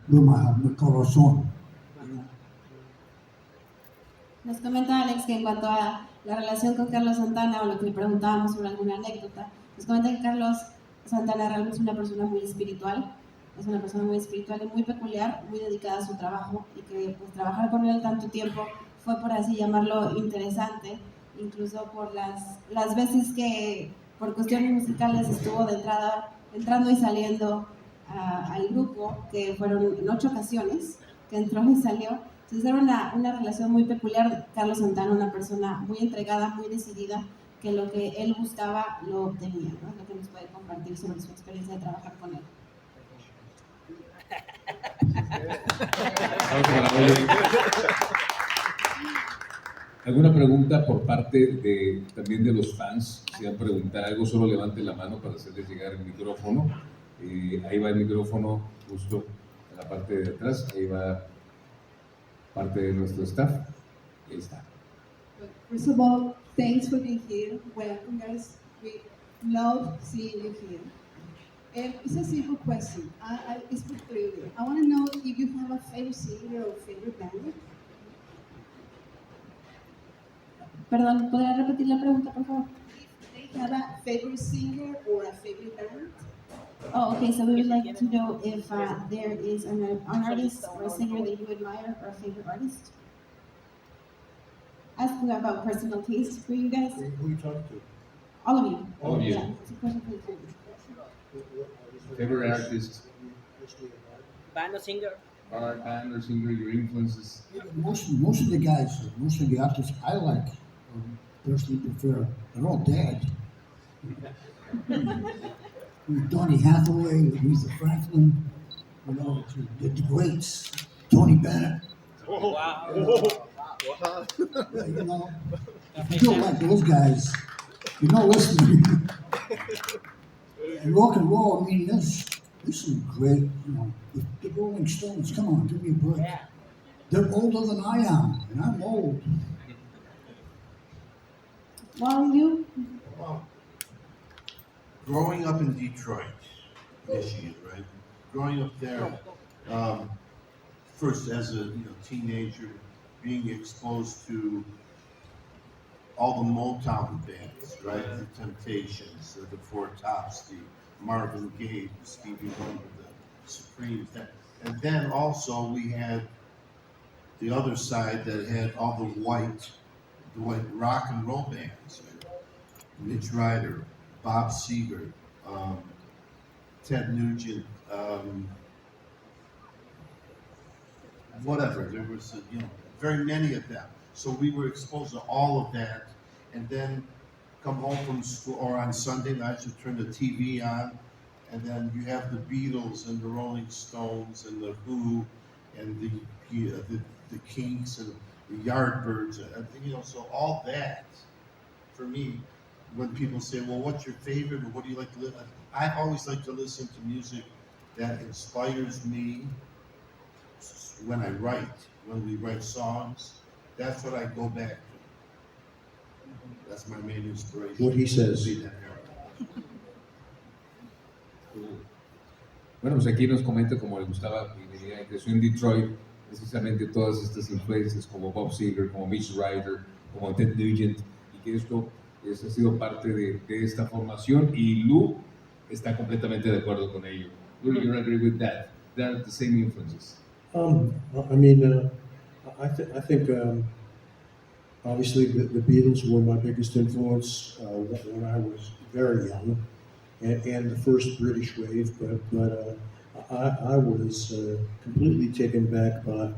mi corazón. Nos comenta Alex que en cuanto a la relación con Carlos Santana o lo que le preguntábamos sobre alguna anécdota, nos comenta que Carlos Santana realmente es una persona muy espiritual, es una persona muy espiritual y muy peculiar, muy dedicada a su trabajo y que pues trabajar con él tanto tiempo fue, por así llamarlo, interesante, incluso por las veces que por cuestiones musicales estuvo de entrada, entrando y saliendo al grupo, que fueron en 8 ocasiones que entró y salió. Entonces era una relación muy peculiar. Carlos Santana, una persona muy entregada, muy decidida, que lo que él buscaba lo obtenía, ¿no? Es lo que nos puede compartir sobre su experiencia de trabajar con él. ¿Alguna pregunta por parte también de los fans? Si van a preguntar algo, solo levanten la mano para hacerles llegar el micrófono. Ahí va el micrófono justo en la parte de atrás. Ahí va parte de nuestro staff. Ahí está. First of all, thanks for being here. Welcome, guys. We love seeing you here. It's a simple question. It's pretty clear. I want to know if you have a favorite singer or favorite band. Perdón, ¿podría repetir la pregunta, por favor? If they have a favorite singer or a favorite band. Oh, okay, so we would like to know if there is an artist or a singer that you admire or a favorite artist. Asking about personal taste for you guys. Who are you talking to? All of you. All of you. Yeah, it's a question for you. Favorite artist, Band or singer? art, band or singer, your influences? Most of the guys, most of the artists I like, personally prefer, they're all dead. Donny Hathaway, Aretha Franklin, you know, the greats, Tony Bennett. Wow. Yeah, you know, if you don't like those guys, you're not listening. And rock and roll, I mean, there's some great, you know, the Rolling Stones, come on, give me a break. Yeah. They're older than I am, and I'm old. While you, Growing up in Detroit, Michigan, right? Growing up there, first as a teenager, being exposed to all the Motown bands, right? The Temptations, the Four Tops, the Marvin Gaye, the Stevie Wonder, the Supremes, and then also we had the other side that had all the white rock and roll bands, right? Mitch Ryder, Bob Seger, Ted Nugent, whatever. There was, very many of them. So we were exposed to all of that, and then come home from school or on Sunday nights, you turn the TV on, and then you have the Beatles and the Rolling Stones and the Who, and the Kinks and the Yardbirds, so all that for me. When people say, well, what's your favorite, or what do you like to listen? I always like to listen to music that inspires me when we write songs. That's what I go back to. That's my main inspiration. What he says. Bueno, pues aquí nos comenta como le gustaba y venía, creció en Detroit, precisamente todas estas influencias como Bob Seger, como Mitch Ryder, como Ted Nugent, y que esto ha sido parte de esta formación, y Lou está completamente de acuerdo con ello. Lou, you agree with that? They're the same influences. I mean, I think obviously the Beatles were my biggest influence when I was very young, and the first British wave. But I was completely taken back by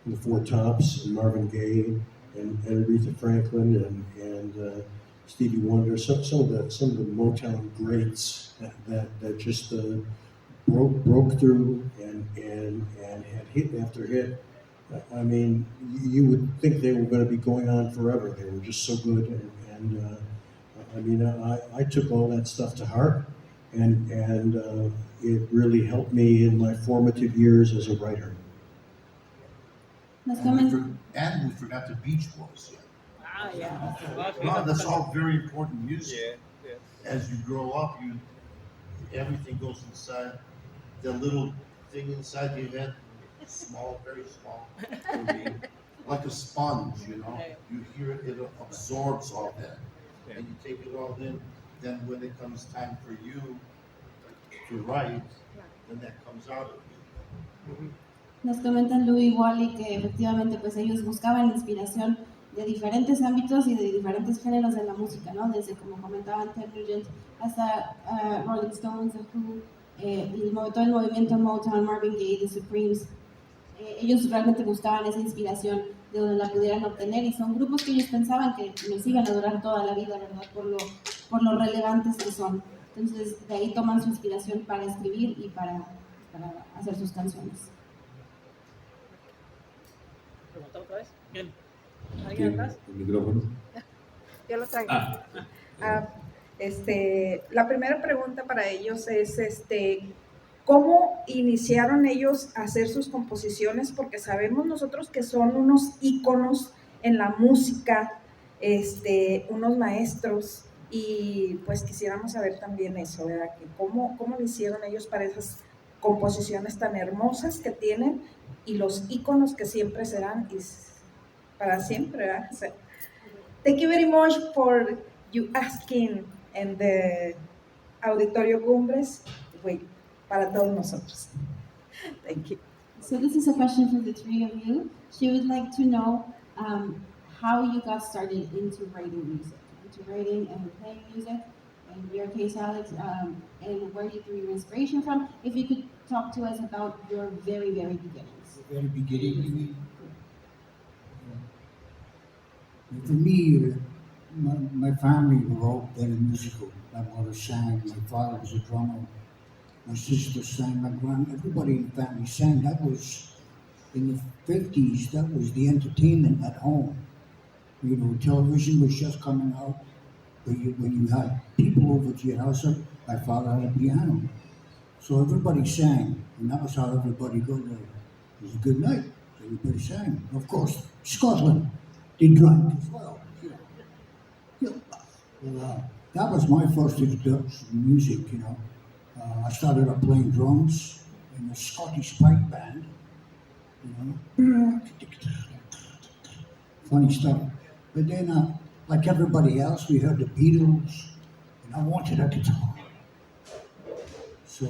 the Four Tops and Marvin Gaye and Aretha Franklin and Stevie Wonder. Some of the Motown greats that just broke through and had hit after hit. I mean, you would think they were going to be going on forever. They were just so good, and I mean, I took all that stuff to heart, and it really helped me in my formative years as a writer. And we forgot the Beach Boys. Ah, yeah. No, that's all very important music. Yeah. As you grow up, everything goes inside that thing inside your head, small, very small, for me, like a sponge, you know. You hear it, it absorbs all that, and you take it all in. Then when it comes time for you to write, then that comes out of you. Nos comentan Lou y Wally que efectivamente pues ellos buscaban inspiración de diferentes ámbitos y de diferentes géneros de la música, ¿no? Desde como comentaban Ted Nugent hasta Rolling Stones, The Who, todo el movimiento Motown, Marvin Gaye, The Supremes. Ellos realmente buscaban esa inspiración de donde la pudieran obtener y son grupos que ellos pensaban que les iban a durar toda la vida, ¿verdad? Por lo relevantes que son. Entonces de ahí toman su inspiración para escribir y para hacer sus canciones. ¿Preguntar otra vez? ¿Quién? ¿Alguien ¿Tiene atrás? el micrófono? Yo lo traigo. Ah, La primera pregunta para ellos es, ¿cómo iniciaron ellos a hacer sus composiciones? Porque sabemos nosotros que son unos íconos en la música, unos maestros, y pues quisiéramos saber también eso, ¿verdad? Que ¿cómo lo hicieron ellos para esas composiciones tan hermosas que tienen y los íconos que siempre serán y para siempre, ¿verdad? So, thank you very much for you asking en the Auditorio Cumbres, para todos nosotros. Thank you. So this is a question for the three of you. She would like to know how you got started into writing music, into writing and playing music. In your case, Alex, and where you drew your inspiration from. If you could talk to us about your very, very beginnings. The very beginning, you mean? For me, my family were all very musical. My mother sang, my father was a drummer, my sister sang, everybody in the family sang. That was, in the 50s, that was the entertainment at home. You know, television was just coming out. When you had people over to your house, my father had a piano. So everybody sang, and that was how everybody got there. It was a good night. Everybody sang. Of course, Scotland, they drank as well. Well, that was my first introduction to music, you know. I started up playing drums in a Scottish pipe band, you know. Funny stuff. But then, like everybody else, we heard the Beatles, and I wanted a guitar. So,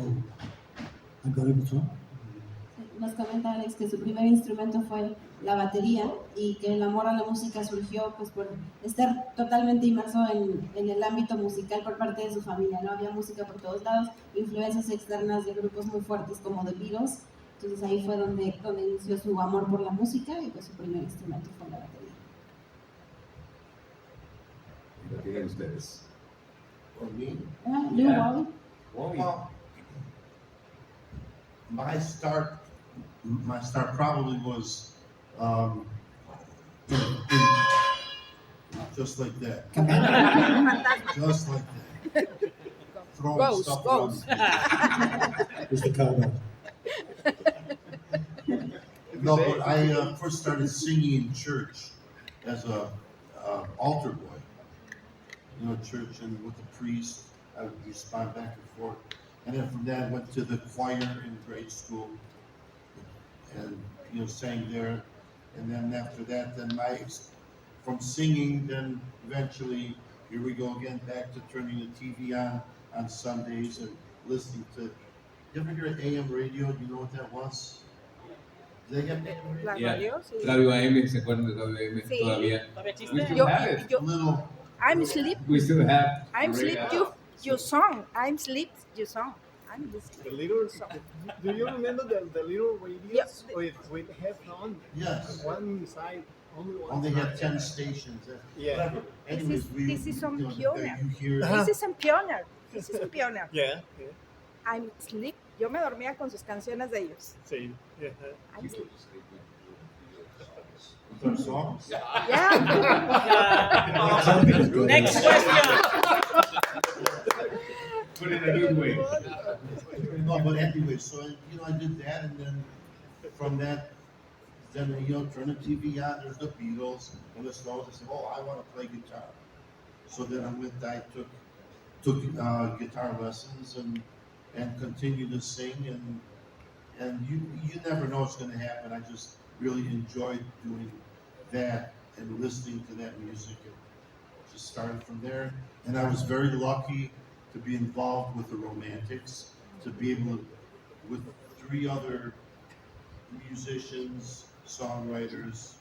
I got a guitar. Nos comenta Alex que su primer instrumento fue la batería y que el amor a la música surgió pues por estar totalmente inmerso en el ámbito musical por parte de su familia, ¿no? Había música por todos lados, influencias externas de grupos muy fuertes como The Beatles, entonces ahí fue donde inició su amor por la música y pues su primer instrumento fue la batería. ¿Lo tienen ustedes? For me, Lou, Yeah. Wally? Wally. well, my start probably was just like that. Just like that. Throwing Ghost, stuff ghost. around. Here's the cowbell. No, but I first started singing in church as a altar boy. You know, church and with the priest, I would respond back and forth. And then from that, I went to the choir in grade school, and you know, sang there. And then after that, then from singing, then eventually, here we go again, back to turning the TV on Sundays and listening to. You ever hear AM radio? Do you know what that was? Did they have AM radio? La Yeah. radio, sí. Radio AM, ¿se acuerdan de Radio AM? Sí. Todavía. ¿Todavía existe? We still Yo- have it. yo- A little. I'm sleep. We still have. I'm the sleep. radio. You song. I'm sleep. You song. I'm listening. The little, do you remember the little radios with headphones? Yes. One side, only one Only side. had 10 stations. Yeah. Whatever. Anyways, this is on you know, pioneer. you hear This is a pioneer. This is a pioneer. Yeah. Yeah. I'm sleep. Yo me dormía con sus canciones de ellos. Same. Yeah. I'm sleep. their songs. Yeah. Next question. Put it in a good way. No, but anyway, so you know, I did that, and then from that, then you know, turn the TV on. There's the Beatles and the Stones. I said, oh, I want to play guitar. So then I took guitar lessons and continued to sing, and you never know what's going to happen. I just really enjoyed doing that and listening to that music, and just started from there. And I was very lucky to be involved with the Romantics, to be able to, with 3 other musicians, songwriters,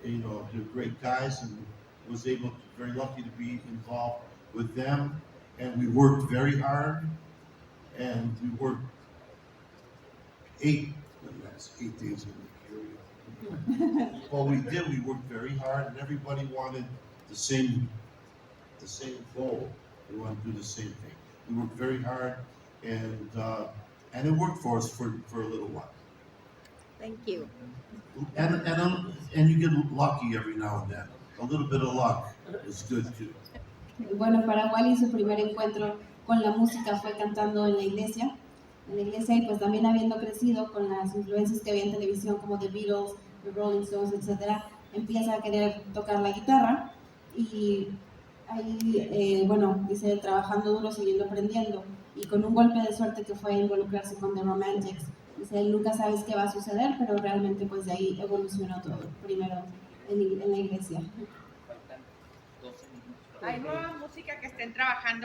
they're great guys, and was able to, very lucky to be involved with them. And we worked very hard, and we worked 8 days in the area. Well, we did. We worked very hard, and everybody wanted the same goal. They wanted to do the same thing. We worked very hard, and it worked for us for a little while. Thank you. And you get lucky every now and then. A little bit of luck is good too. Bueno, para Wally su primer encuentro con la música fue cantando en la iglesia y pues también habiendo crecido con las influencias que había en televisión como The Beatles, The Rolling Stones, etc., empieza a querer tocar la guitarra y ahí, bueno, dice, trabajando duro, siguiendo aprendiendo y con un golpe de suerte que fue involucrarse con The Romantics. Dice, nunca sabes qué va a suceder, pero realmente pues de ahí evolucionó todo, primero en la iglesia. ¿Hay nueva música que estén trabajando